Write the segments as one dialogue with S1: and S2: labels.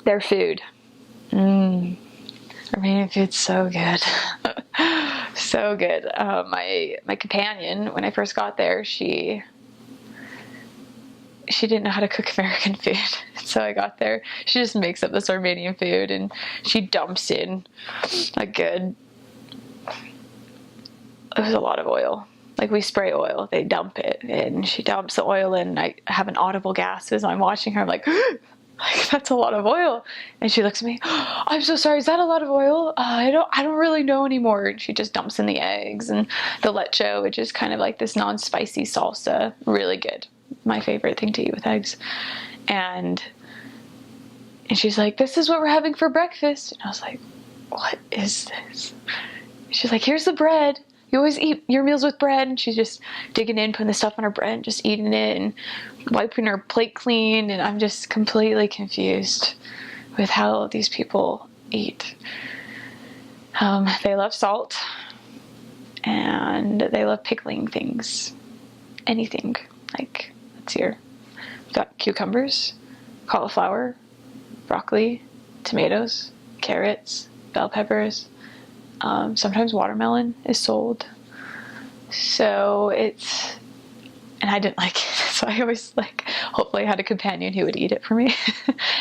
S1: Their food. Armenian food's so good. So good. My companion, when I first got there, she didn't know how to cook American food. So I got there, she just makes up this Armenian food and she dumps in it was a lot of oil. Like, we spray oil, they dump it, and she dumps the oil in. I have an audible gasp as I'm watching her. I'm like, that's a lot of oil. And she looks at me, I'm so sorry, is that a lot of oil? I don't really know anymore. And she just dumps in the eggs and the leche, which is kind of like this non-spicy salsa. Really good. My favorite thing to eat with eggs. And she's like, this is what we're having for breakfast. And I was like, what is this? She's like, here's the bread. You always eat your meals with bread. And she's just digging in, putting the stuff on her bread, and just eating it and wiping her plate clean. And I'm just completely confused with how these people eat. They love salt, and they love pickling things. Anything. Like, let's see here. We've got cucumbers, cauliflower, broccoli, tomatoes, carrots, bell peppers. Sometimes watermelon is sold. So and I didn't like it. So I always hopefully I had a companion who would eat it for me.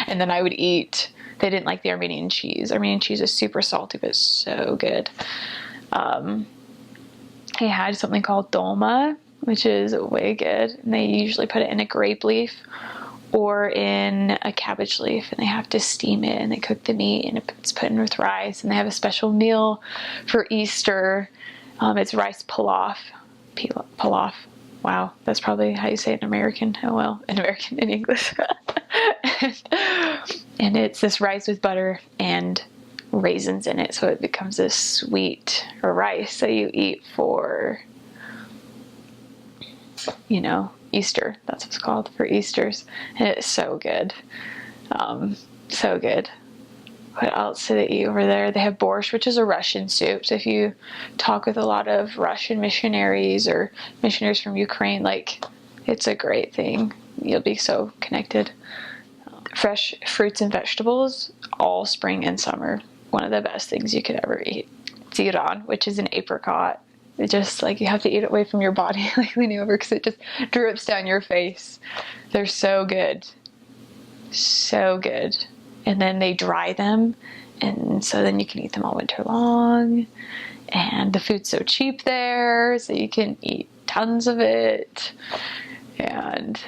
S1: And then I would eat, they didn't like the Armenian cheese. Armenian cheese is super salty, but it's so good. They had something called dolma, which is way good. And they usually put it in a grape leaf or in a cabbage leaf, and they have to steam it, and they cook the meat, and it's put in with rice. And they have a special meal for Easter. It's rice pilaf. Pilaf. Wow, that's probably how you say it in American. Oh well, in English. And it's this rice with butter and raisins in it, so it becomes this sweet rice that you eat for, Easter. That's what it's called, for Easters. And it's so good. So good. What else do they eat over there? They have borscht, which is a Russian soup. So if you talk with a lot of Russian missionaries or missionaries from Ukraine, it's a great thing. You'll be so connected. Fresh fruits and vegetables, all spring and summer. One of the best things you could ever eat. Ziran, which is an apricot. It just, you have to eat it away from your body, leaning over, because it just drips down your face. They're so good. So good. And then they dry them, and so then you can eat them all winter long. And the food's so cheap there, so you can eat tons of it. And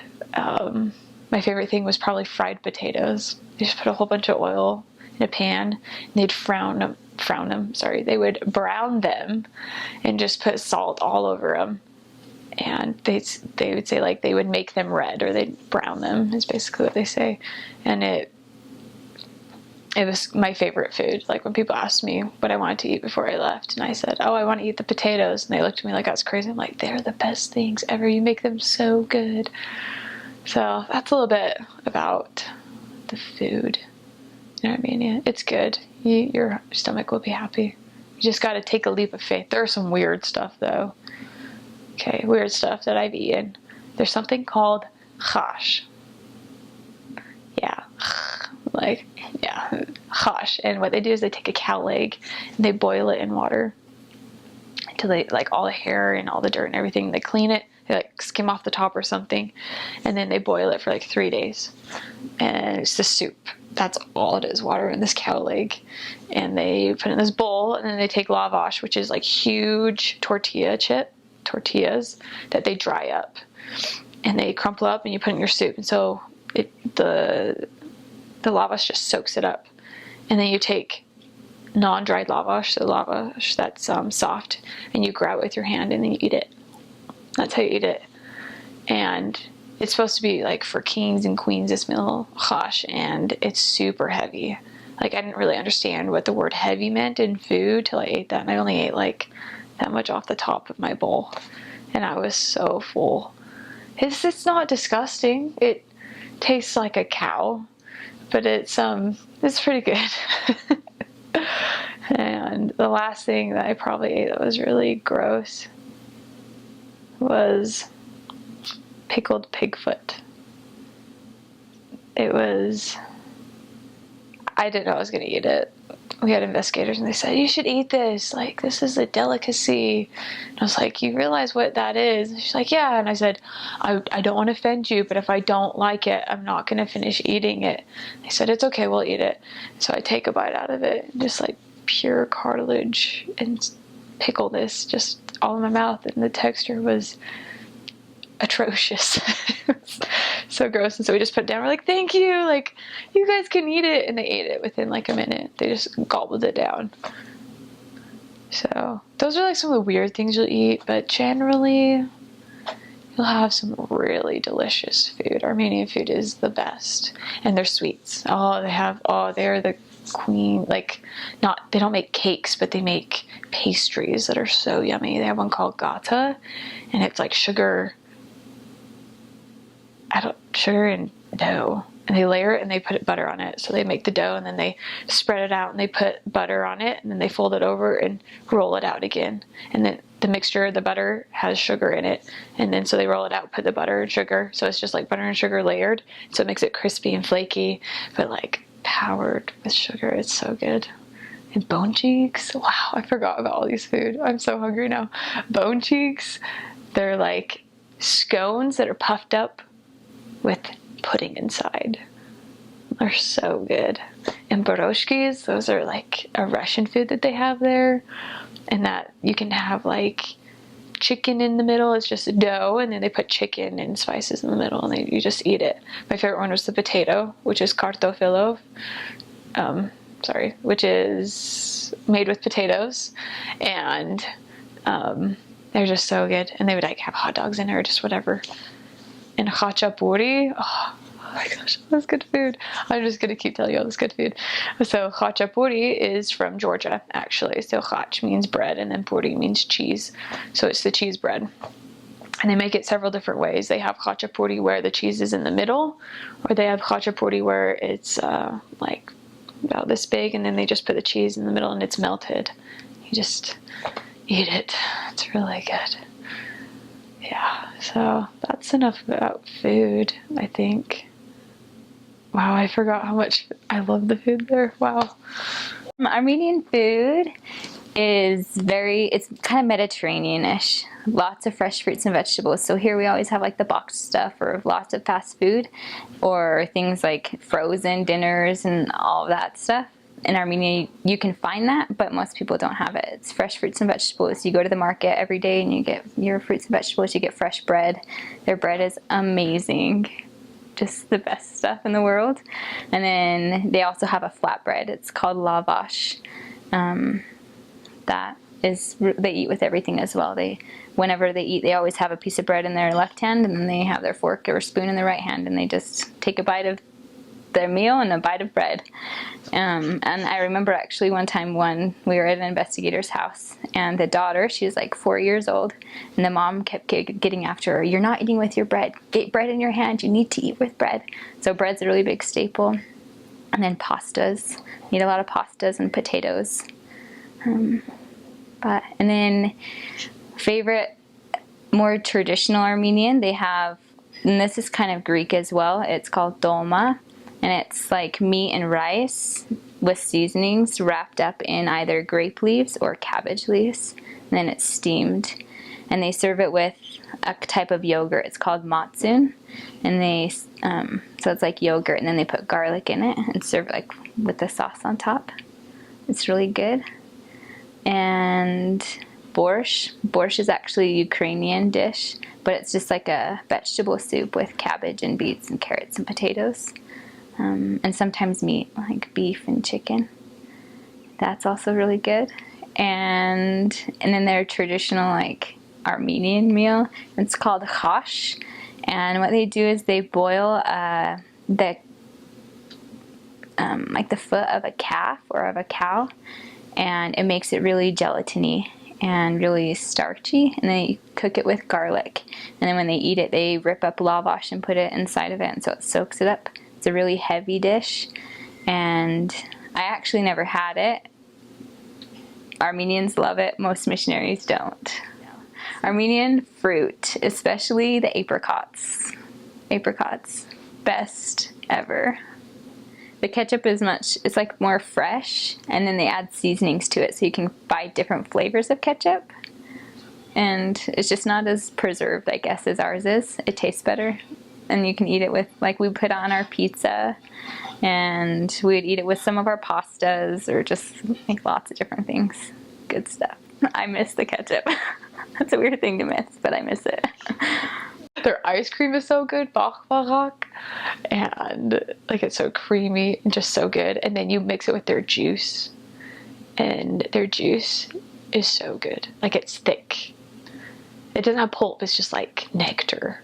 S1: my favorite thing was probably fried potatoes. They just put a whole bunch of oil in a pan, and they'd they would brown them and just put salt all over them. And they would say they would make them red, or they'd brown them, is basically what they say. And it was my favorite food. When people asked me what I wanted to eat before I left, and I said, I want to eat the potatoes, and they looked at me like I was crazy. I'm like, they're the best things ever. You make them so good. So that's a little bit about the food in Armenia. It's good. Your stomach will be happy. You just got to take a leap of faith. There's some weird stuff, though. Okay, weird stuff that I've eaten. There's something called chash. Yeah. Chash. And what they do is they take a cow leg and they boil it in water until they, all the hair and all the dirt and everything, they clean it. They skim off the top or something, and then they boil it for 3 days. And it's the soup. That's all it is, water and this cow leg. And they put it in this bowl, and then they take lavash, which is huge tortillas that they dry up. And they crumple up, and you put it in your soup. And so the lavash just soaks it up. And then you take non-dried lavash, so lavash that's soft, and you grab it with your hand, and then you eat it. That's how you eat it. And it's supposed to be for kings and queens, this meal, chash, and it's super heavy. I didn't really understand what the word heavy meant in food till I ate that, and I only ate that much off the top of my bowl, and I was so full. It's not disgusting. It tastes like a cow, but it's pretty good. And the last thing that I probably ate that was really gross was pickled pig foot. It was I didn't know I was going to eat it. We had investigators and they said, you should eat this. Like, this is a delicacy. And I was like, you realize what that is? And she's like, yeah. And I said, I don't want to offend you, but if I don't like it, I'm not going to finish eating it. They said, it's okay, we'll eat it. So I take a bite out of it, just like pure cartilage and pickleness just all in my mouth. And the texture was atrocious. So gross. And so we just put it down. We're like, thank you, like, you guys can eat it. And they ate it within like a minute. They just gobbled it down. So those are like some of the weird things you'll eat, but generally you'll have some really delicious food. Armenian food is the best. And their sweets, they're the queen. Like, they don't make cakes, but they make pastries that are so yummy. They have one called gata, and it's like sugar and dough, and they layer it and they put butter on it. So they make the dough and then they spread it out and they put butter on it, and then they fold it over and roll it out again. And then the mixture, the butter has sugar in it, and then so they roll it out, put the butter and sugar. So it's just like butter and sugar layered. So it makes it crispy and flaky, but like powered with sugar. It's so good. And bone cheeks. Wow, I forgot about all these food. I'm so hungry now. Bone cheeks. They're like scones that are puffed up with pudding inside. They're so good. And baroshkis, those are like a Russian food that they have there. And that you can have like chicken in the middle. It's just dough, and then they put chicken and spices in the middle, and you just eat it. My favorite one was the potato, which is kartofilov. Which is made with potatoes. And they're just so good. And they would like have hot dogs in it or just whatever. And khachapuri, oh my gosh, that's good food. I'm just going to keep telling you all this good food. So khachapuri is from Georgia, actually. So khach means bread, and then puri means cheese. So it's the cheese bread. And they make it several different ways. They have khachapuri where the cheese is in the middle, or they have khachapuri where it's like about this big, and then they just put the cheese in the middle and it's melted. You just eat it. It's really good. Yeah, so that's enough about food, I think. Wow, I forgot how much I love the food there. Wow.
S2: Armenian food is it's kind of Mediterranean-ish. Lots of fresh fruits and vegetables. So here we always have like the boxed stuff, or lots of fast food, or things like frozen dinners and all of that stuff. In Armenia, you can find that, but most people don't have it. It's fresh fruits and vegetables. You go to the market every day and you get your fruits and vegetables. You get fresh bread. Their bread is amazing. Just the best stuff in the world. And then they also have a flatbread. It's called lavash. That is, they eat with everything as well. Whenever they eat, they always have a piece of bread in their left hand, and then they have their fork or spoon in their right hand, and they just take a bite of their meal and a bite of bread. And I remember actually one time when we were at an investigator's house, and the daughter, she was like 4 years old, and the mom kept getting after her, you're not eating with your bread. Get bread in your hand. You need to eat with bread. So bread's a really big staple. And then pastas. You eat a lot of pastas and potatoes. And then favorite, more traditional Armenian, they have, and this is kind of Greek as well, it's called dolma. And it's like meat and rice with seasonings wrapped up in either grape leaves or cabbage leaves. And then it's steamed. And they serve it with a type of yogurt. It's called matsun. And so it's like yogurt, and then they put garlic in it and serve it like with the sauce on top. It's really good. And borscht. Borscht is actually a Ukrainian dish, but it's just like a vegetable soup with cabbage and beets and carrots and potatoes. And sometimes meat, like beef and chicken. That's also really good. And then their traditional like Armenian meal, it's called khash. And what they do is they boil like the foot of a calf or of a cow, and it makes it really gelatiny and really starchy, and they cook it with garlic. And then when they eat it, they rip up lavash and put it inside of it, and so it soaks it up. It's a really heavy dish, and I actually never had it. Armenians love it. Most missionaries don't. Armenian fruit, especially the apricots. Apricots, best ever. The ketchup is it's like more fresh, and then they add seasonings to it, so you can buy different flavors of ketchup. And it's just not as preserved, I guess, as ours is. It tastes better, and you can eat it with, like, we put on our pizza, and we would eat it with some of our pastas, or just like lots of different things. Good stuff. I miss the ketchup. That's a weird thing to miss, but I miss it.
S1: Their ice cream is so good, bachbarak, and like it's so creamy and just so good. And then you mix it with their juice, and their juice is so good. Like, it's thick. It doesn't have pulp, it's just like nectar.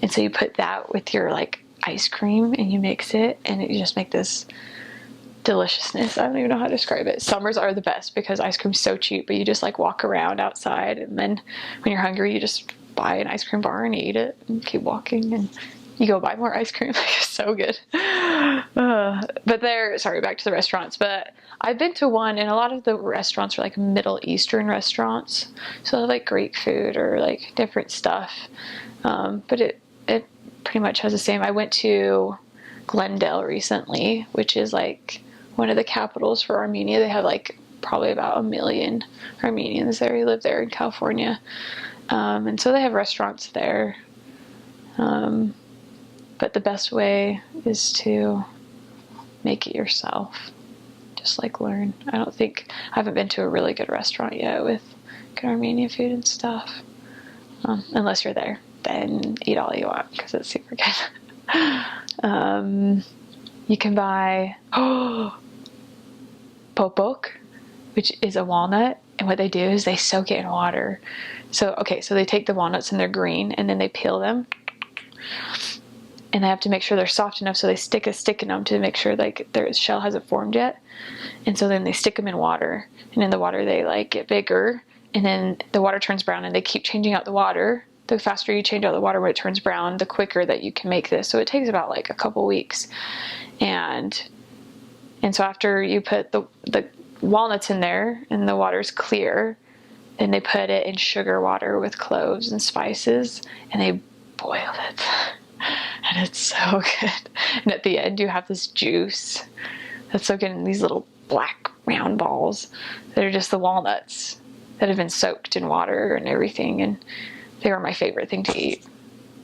S1: And so you put that with your like ice cream and you mix it, and you just make this deliciousness. I don't even know how to describe it. Summers are the best because ice cream's so cheap, but you just like walk around outside, and then when you're hungry you just buy an ice cream bar and eat it and keep walking, and you go buy more ice cream. It's so good. But back to the restaurants, but I've been to one, and a lot of the restaurants are like Middle Eastern restaurants, so they have like Greek food or like different stuff, but it pretty much has the same. I went to Glendale recently, which is like one of the capitals for Armenia. They have like probably about 1 million Armenians there who live there in California. And so they have restaurants there. But the best way is to make it yourself. Just like learn. I haven't been to a really good restaurant yet with good Armenian food and stuff. Unless you're there, then eat all you want because it's super good. You can buy popok, which is a walnut, and what they do is they soak it in water. So they take the walnuts and they're green, and then they peel them, and they have to make sure they're soft enough, so they stick a stick in them to make sure like their shell hasn't formed yet. And so then they stick them in water, and in the water they like get bigger, and then the water turns brown, and they keep changing out the water. The faster you change out the water when it turns brown, the quicker that you can make this. So it takes about like a couple weeks. And so after you put the walnuts in there and the water's clear, then they put it in sugar water with cloves and spices, and they boil it. And it's so good. And at the end you have this juice that's so good in these little black round balls that are just the walnuts that have been soaked in water and everything. And they were my favorite thing to eat.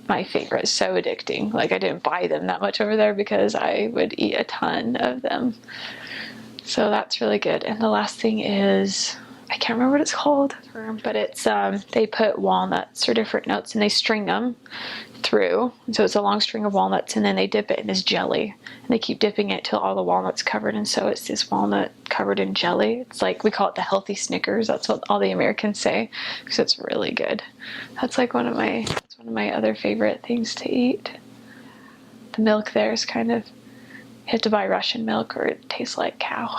S1: My favorite. So addicting. Like, I didn't buy them that much over there because I would eat a ton of them. So that's really good. And the last thing is, I can't remember what it's called, but it's they put walnuts or different nuts, and they string them through. So it's a long string of walnuts, and then they dip it in this jelly, and they keep dipping it till all the walnuts covered. And so it's this walnut covered in jelly. It's like, we call it the healthy Snickers. That's what all the Americans say, because it's really good. That's like one of my other favorite things to eat. The milk there is kind of, you have to buy Russian milk or it tastes like cow.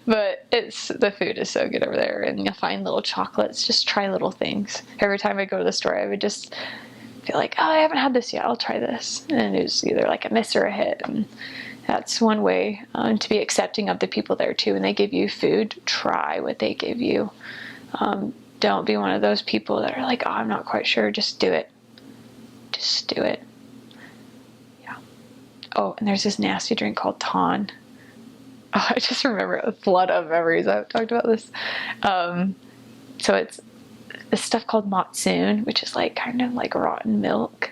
S1: But the food is so good over there, and you'll find little chocolates. Just try little things. Every time I go to the store, I would just feel like, oh, I haven't had this yet, I'll try this. And it was either like a miss or a hit. And that's one way to be accepting of the people there too. When they give you food, try what they give you. Don't be one of those people that are like, oh, I'm not quite sure. Just do it. Just do it. Yeah. Oh, and there's this nasty drink called Ton. Oh, I just remember a flood of memories. I've talked about this. So it's this stuff called matsoon, which is like kind of like rotten milk.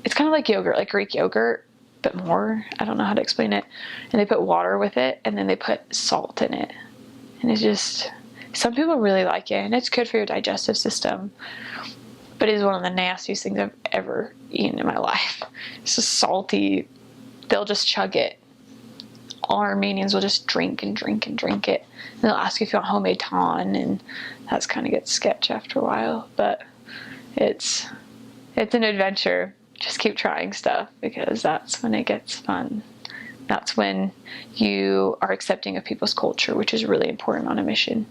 S1: It's kind of like yogurt, like Greek yogurt, but more. I don't know how to explain it. And they put water with it, and then they put salt in it. And it's just, some people really like it, and it's good for your digestive system. But it is one of the nastiest things I've ever eaten in my life. It's just salty. They'll just chug it. All Armenians will just drink and drink and drink it. And they'll ask you if you want homemade ton, and that's kind of gets sketch after a while. But it's an adventure. Just keep trying stuff, because that's when it gets fun. That's when you are accepting of people's culture, which is really important on a mission.